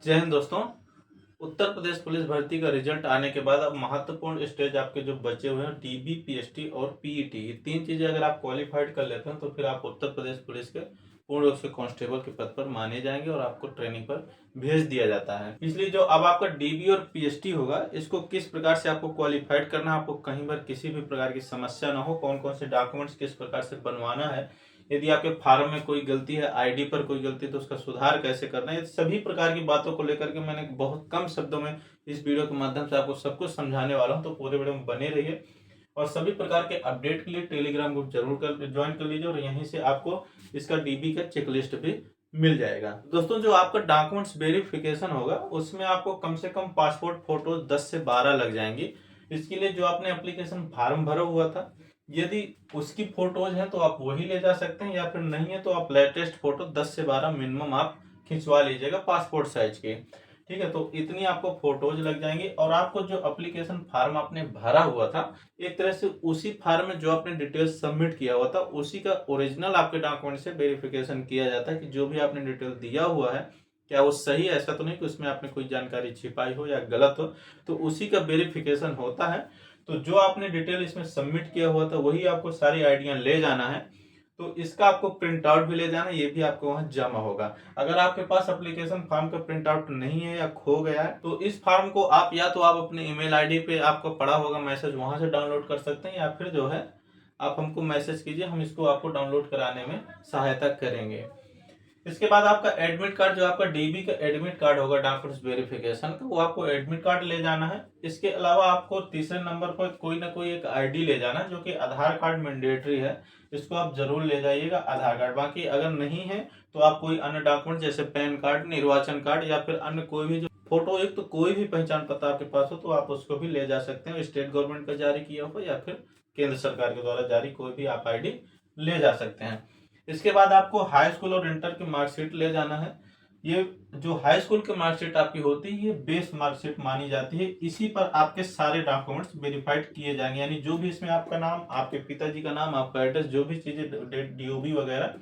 जय हिंद दोस्तों। उत्तर प्रदेश पुलिस भर्ती का रिजल्ट आने के बाद अब महत्वपूर्ण स्टेज आपके जो बचे हुए हैं टीबी, पीएसटी और पीईटी, ये तीन चीजें अगर आप क्वालिफाइड कर लेते हैं तो फिर आप उत्तर प्रदेश पुलिस के पूर्ण रूप से कांस्टेबल के पद पर माने जाएंगे और आपको ट्रेनिंग पर भेज दिया जाता है। इसलिए जो अब आपका डीबी और पीएसटी होगा, इसको किस प्रकार से आपको क्वालिफाइड करना है, आपको कहीं पर किसी भी प्रकार की समस्या ना हो, कौन कौन से डॉक्यूमेंट्स किस प्रकार से बनवाना है, यदि आपके फार्म में कोई गलती है, आईडी पर कोई गलती है तो उसका सुधार कैसे करना है, ये सभी प्रकार की बातों को लेकर के मैंने बहुत कम शब्दों में इस वीडियो के माध्यम से आपको सब कुछ समझाने वाला हूं। तो पूरे वीडियो में बने रहिए और सभी प्रकार के अपडेट के लिए टेलीग्राम ग्रुप जरूर ज्वाइन कर लीजिए और यहीं से आपको इसका डीबी का चेकलिस्ट भी मिल जाएगा। दोस्तों, जो आपका डॉक्यूमेंट्स वेरिफिकेशन होगा उसमें आपको कम से कम पासपोर्ट फोटो 10 से 12 लग जाएंगी। इसके लिए जो आपने एप्लीकेशन फॉर्म भरा हुआ था, यदि उसकी फोटोज हैं तो आप वही ले जा सकते हैं, या फिर नहीं है तो आप लेटेस्ट फोटो 10 से 12 मिनिमम आप खिंचवा लीजिएगा पासपोर्ट साइज के। ठीक है, तो इतनी आपको फोटोज लग जाएंगी और आपको जो एप्लीकेशन फॉर्म आपने भरा हुआ था, एक तरह से उसी फॉर्म में जो आपने डिटेल्स सबमिट किया हुआ था उसी का ओरिजिनल आपके डॉक्यूमेंट से वेरिफिकेशन किया जाता है कि जो भी आपने डिटेल दिया हुआ है क्या वो सही है। ऐसा तो नहीं कि उसमें आपने कोई जानकारी छिपाई हो या गलत हो, तो उसी का वेरिफिकेशन होता है। तो जो आपने डिटेल इसमें सबमिट किया हुआ था वही आपको सारी आइडिया ले जाना है। तो इसका आपको प्रिंट आउट भी ले जाना है, ये भी आपको वहां जमा होगा। अगर आपके पास एप्लीकेशन फॉर्म का प्रिंट आउट नहीं है या खो गया है तो इस फॉर्म को आप या तो आप अपने ईमेल आईडी पे आपको पड़ा होगा मैसेज, वहां से डाउनलोड कर सकते हैं, या फिर जो है आप हमको मैसेज कीजिए, हम इसको आपको डाउनलोड कराने में सहायता करेंगे। इसके बाद आपका एडमिट कार्ड, जो आपका डीबी का एडमिट कार्ड होगा डॉक्यूमेंट्स वेरिफिकेशन का, वो आपको एडमिट कार्ड ले जाना है। इसके अलावा आपको तीसरे नंबर पर कोई ना कोई एक आईडी ले जाना है, जो कि आधार कार्ड मैंडेटरी है, इसको आप जरूर ले जाइएगा, आधार कार्ड। बाकी अगर नहीं है तो आप कोई अन्य डॉक्यूमेंट जैसे पैन कार्ड, निर्वाचन कार्ड या फिर अन्य कोई भी जो फोटो एक तो कोई भी पहचान पत्र आपके पास हो तो आप उसको भी ले जा सकते हैं। स्टेट गवर्नमेंट का जारी किया हो या फिर केंद्र सरकार के द्वारा जारी कोई भी आप आईडी ले जा सकते हैं। इसके बाद आपको हाई स्कूल और इंटर की मार्कशीट ले जाना है। ये जो हाई स्कूल की मार्कशीट आपकी होती है ये बेस मार्कशीट मानी जाती है, इसी पर आपके सारे डॉक्यूमेंट्स वेरीफाइड किए जाएंगे। यानी जो भी इसमें आपका नाम, आपके पिताजी का नाम, आपका एड्रेस, जो भी चीजें, डेट, डीओबी वगैरह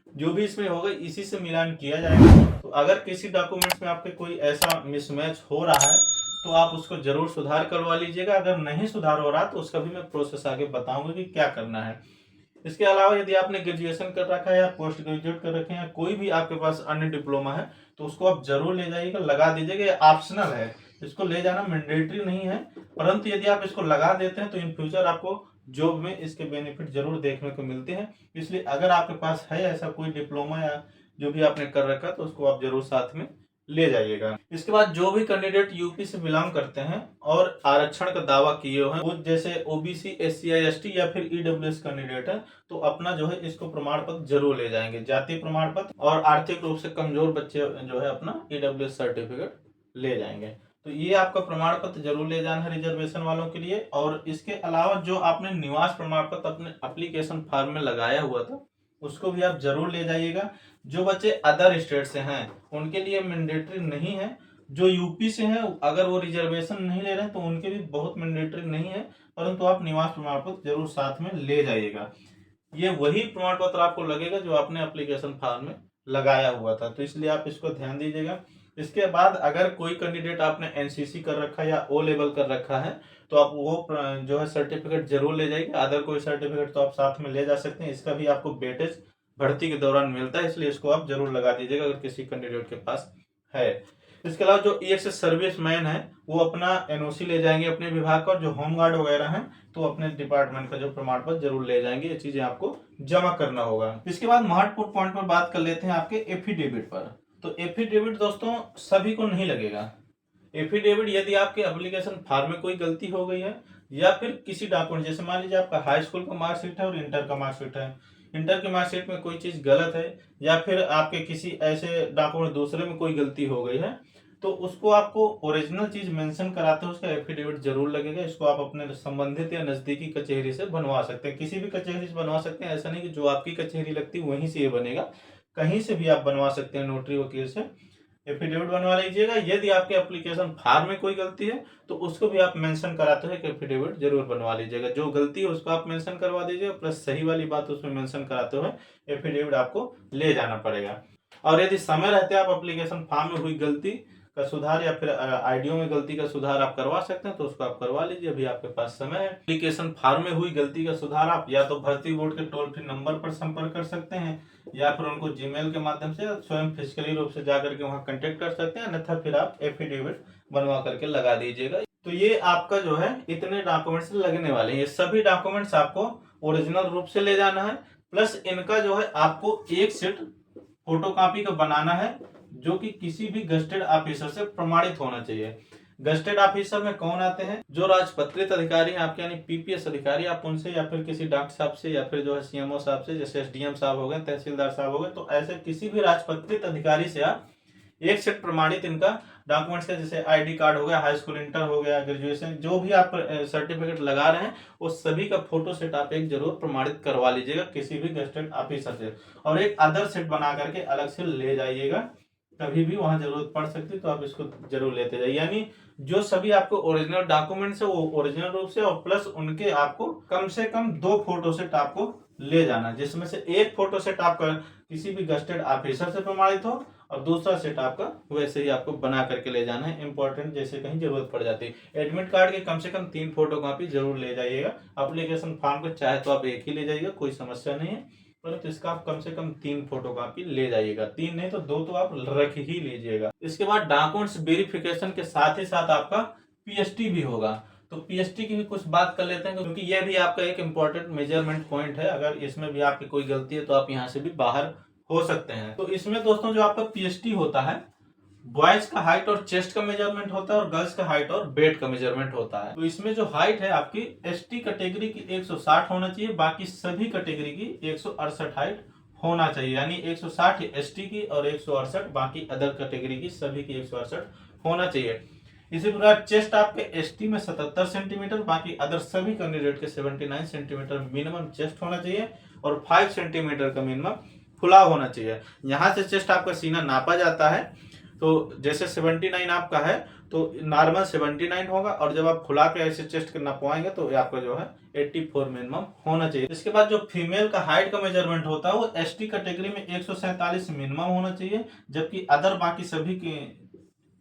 जो भी इसमें होगा इसी से मिलान किया जाएगा। तो अगर किसी डॉक्यूमेंट्स में आपके कोई ऐसा मिसमैच हो रहा है तो आप उसको जरूर सुधार करवा लीजिएगा। अगर नहीं सुधार हो रहा तो उसका भी मैं प्रोसेस आगे बताऊंगा कि क्या करना है। इसके अलावा यदि आपने ग्रेजुएशन कर रखा है या पोस्ट ग्रेजुएट कर रखे हैं, कोई भी आपके पास अन्य डिप्लोमा है तो उसको आप जरूर ले जाइएगा, लगा दीजिएगा। ये ऑप्शनल है, इसको ले जाना मैंडेटरी नहीं है, परंतु यदि आप इसको लगा देते हैं तो इन फ्यूचर आपको जॉब में इसके बेनिफिट जरूर देखने को मिलते हैं। इसलिए अगर आपके पास है ऐसा कोई डिप्लोमा या जो भी आपने कर रखा तो उसको आप जरूर साथ में ले जाइएगा। इसके बाद जो भी कैंडिडेट यूपी से बिलोंग करते हैं और आरक्षण का दावा किए हुए हैं, वो जैसे ओबीसी, एससी, एसटी या फिर ईडब्ल्यूएस कैंडिडेट है, तो अपना जो है इसको प्रमाण पत्र जरूर ले जाएंगे, जाति प्रमाण पत्र, और आर्थिक रूप से कमजोर बच्चे जो है अपना ईडब्ल्यूएस सर्टिफिकेट ले जाएंगे। तो ये आपका प्रमाण पत्र जरूर ले जाना है रिजर्वेशन वालों के लिए। और इसके अलावा जो आपने निवास प्रमाण पत्र अपने एप्लीकेशन फॉर्म में लगाया हुआ था उसको भी आप जरूर ले जाइएगा। जो बच्चे अदर स्टेट से हैं उनके लिए मैंडेटरी नहीं है, जो यूपी से हैं अगर वो रिजर्वेशन नहीं ले रहे हैं तो उनके भी बहुत मैंडेटरी नहीं है, परंतु आप निवास प्रमाण पत्र जरूर साथ में ले जाइएगा। ये वही प्रमाण पत्र आपको लगेगा जो आपने एप्लीकेशन फॉर्म में लगाया हुआ था, तो इसलिए आप इसको ध्यान दीजिएगा। इसके बाद अगर कोई कैंडिडेट आपने एनसीसी कर रखा है या ओ लेवल कर रखा है तो आप वो जो है सर्टिफिकेट जरूर ले जाइए। अदर कोई सर्टिफिकेट तो आप साथ में ले जा सकते हैं, इसका भी आपको वेटेज भर्ती के दौरान मिलता है, इसलिए इसको आप जरूर लगा दीजिएगा अगर किसी कैंडिडेट के पास है। इसके अलावा जो ईएक्स सर्विस मैन है वो अपना एनओसी ले जाएंगे अपने विभाग का, और जो होम गार्ड वगैरह हैं तो अपने डिपार्टमेंट का जो प्रमाण पत्र जरूर ले जाएंगे। ये चीजें आपको जमा करना होगा। इसके बाद महत्वपूर्ण पॉइंट पर बात कर लेते हैं आपके एफिडेविट पर। तो एफिडेविट दोस्तों सभी को नहीं लगेगा। एफिडेविट यदि आपके एप्लीकेशन फॉर्म में कोई गलती हो गई है या फिर किसी डॉक्यूमेंट, जैसे मान लीजिए आपका हाई स्कूल का मार्कशीट है और इंटर का मार्कशीट है, इंटर की मार्कशीट में कोई चीज गलत है या फिर आपके किसी ऐसे डॉक्यूमेंट दूसरे में कोई गलती हो गई है, तो उसको आपको ओरिजिनल चीज मेंशन कराते हुए उसका एफिडेविट जरूर लगेगा। इसको आप अपने संबंधित या नजदीकी कचहरी से बनवा सकते हैं, किसी भी कचहरी से बनवा सकते हैं। ऐसा नहीं कि जो आपकी कचहरी लगती है वहीं से ये बनेगा, कहीं से भी आप बनवा सकते हैं, नोटरी वकील से एफिडेविट बनवा लीजिएगा। यदि आपके एप्लीकेशन फॉर्म में कोई गलती है तो उसको भी आप मेंशन कराते हैं कि एफिडेविट जरूर बनवा लीजिएगा। जो गलती है उसको आप मेंशन करवा दीजिएगा, प्लस सही वाली बात उसमें मेंशन कराते हुए एफिडेविट आपको ले जाना पड़ेगा। और यदि समय रहते आप एप्लीकेशन फॉर्म में हुई गलती का सुधार या फिर आईडियो में गलती का सुधार आप करवा सकते हैं, तो उसको आप करवा लीजिए, अभी आपके पास समय है। एप्लीकेशन फॉर्म में हुई गलती का सुधार आप या तो भर्ती बोर्ड के टोल फ्री नंबर पर संपर्क कर सकते हैं, या फिर उनको जीमेल के माध्यम से स्वयं फिजिकली रूप से जाकर के वहां कांटेक्ट कर सकते हैं, अन्यथा फिर आप एफिडेविट बनवा करके लगा दीजिएगा। तो ये आपका जो है इतने डॉक्यूमेंट्स लगने वाले हैं। ये सभी डॉक्यूमेंट्स आपको ओरिजिनल रूप से ले जाना है, प्लस इनका जो है आपको एक सेट फोटोकॉपी का बनाना है, जो कि किसी भी गजेटेड ऑफिसर से प्रमाणित होना चाहिए। गजेटेड ऑफिसर में कौन आते हैं? जो राजपत्रित अधिकारी हैं आपके, यानी पीपीएस अधिकारी, आप उनसे या फिर किसी डॉक्टर साहब से या फिर जो है सीएमओ साहब से, जैसे एसडीएम साहब हो गए, तहसीलदार साहब हो गए, तो ऐसे किसी भी राजपत्रित अधिकारी से आप एक सेट प्रमाणित इनका डॉक्यूमेंट्स का, जैसे आईडी कार्ड हो गया, हाई स्कूल इंटर हो गया, ग्रेजुएशन, जो भी आप सर्टिफिकेट लगा रहे हैं उस सभी का फोटो सेट आप एक जरूर प्रमाणित करवा लीजिएगा किसी भी गजेटेड ऑफिसर से, और एक अदर सेट बना करके अलग से ले जाइएगा। कभी भी वहां जरूरत पड़ सकती है तो आप इसको जरूर लेते जाइए। यानी जो सभी आपको ओरिजिनल डॉक्यूमेंट्स है वो ओरिजिनल रूप से, और प्लस उनके आपको कम से कम 2 फोटो सेट आपको ले जाना, जिसमें से एक फोटो सेट आपका किसी भी गजेटेड ऑफिसर से प्रमाणित हो और दूसरा सेट आपका वैसे ही आपको बना करके ले जाना है। इंपॉर्टेंट जैसे कहीं जरूरत पड़ जाती है। एडमिट कार्ड के कम से कम 3 फोटो कॉपी जरूर ले जाइएगा। एप्लीकेशन फॉर्म को चाहे तो आप एक ही ले जाइएगा, कोई समस्या नहीं है, परंतु इसका आप कम से कम 3 फोटो कॉपी ले जाइएगा। 3 नहीं तो 2 तो आप रख ही लीजिएगा। इसके बाद डॉक्यूमेंट्स वेरिफिकेशन के साथ ही साथ आपका पीएसटी भी होगा। तो पीएसटी की भी कुछ बात कर लेते हैं, क्योंकि यह भी आपका एक इम्पोर्टेंट मेजरमेंट पॉइंट है। अगर इसमें भी आपकी कोई गलती है तो आप यहाँ से भी बाहर हो सकते हैं। तो इसमें दोस्तों जो आपका पीएसटी होता है, बॉयज का हाइट और चेस्ट का मेजरमेंट होता है, और गर्ल्स का हाइट और वेट का मेजरमेंट होता है। तो इसमें जो हाइट है आपकी एसटी कैटेगरी की 160 होना चाहिए, बाकी सभी कैटेगरी की 168 हाइट होना चाहिए। यानी 160 एसटी की और 168 बाकी अदर कैटेगरी की सभी की 168 होना चाहिए। इसी प्रकार चेस्ट आपके एसटी में 77 सेंटीमीटर, बाकी अदर सभी कैंडिडेट के 79 सेंटीमीटर मिनिमम चेस्ट होना चाहिए, और 5 सेंटीमीटर का मिनिमम खुला होना चाहिए। यहाँ से चेस्ट आपका सीना नापा जाता है, तो जैसे 79 आपका है तो नॉर्मल 79 होगा, और जब आप खुला के ऐसे चेस्ट के नपवाएंगे तो आपका जो है 84 मिनिमम होना चाहिए। इसके बाद जो फीमेल का हाइट का मेजरमेंट होता है वो एसटी कैटेगरी में 147 मिनिमम होना चाहिए, जबकि अदर बाकी सभी की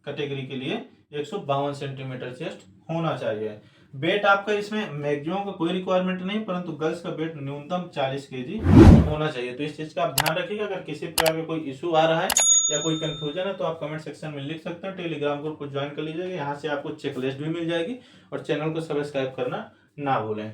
कैटेगरी के लिए 152 सेंटीमीटर चेस्ट होना चाहिए। वेट आपका इसमें मैक्सिमम का कोई रिक्वायरमेंट नहीं, परंतु गर्ल्स का वेट न्यूनतम 40 केजी होना चाहिए। तो इस चीज का आप ध्यान रखिएगा। अगर किसी प्रकार का कोई इशू आ रहा है या कोई कंफ्यूजन है तो आप कमेंट सेक्शन में लिख सकते हैं। टेलीग्राम ग्रुप को ज्वाइन कर लीजिएगा, यहाँ से आपको चेकलिस्ट भी मिल जाएगी, और चैनल को सब्सक्राइब करना ना भूलें।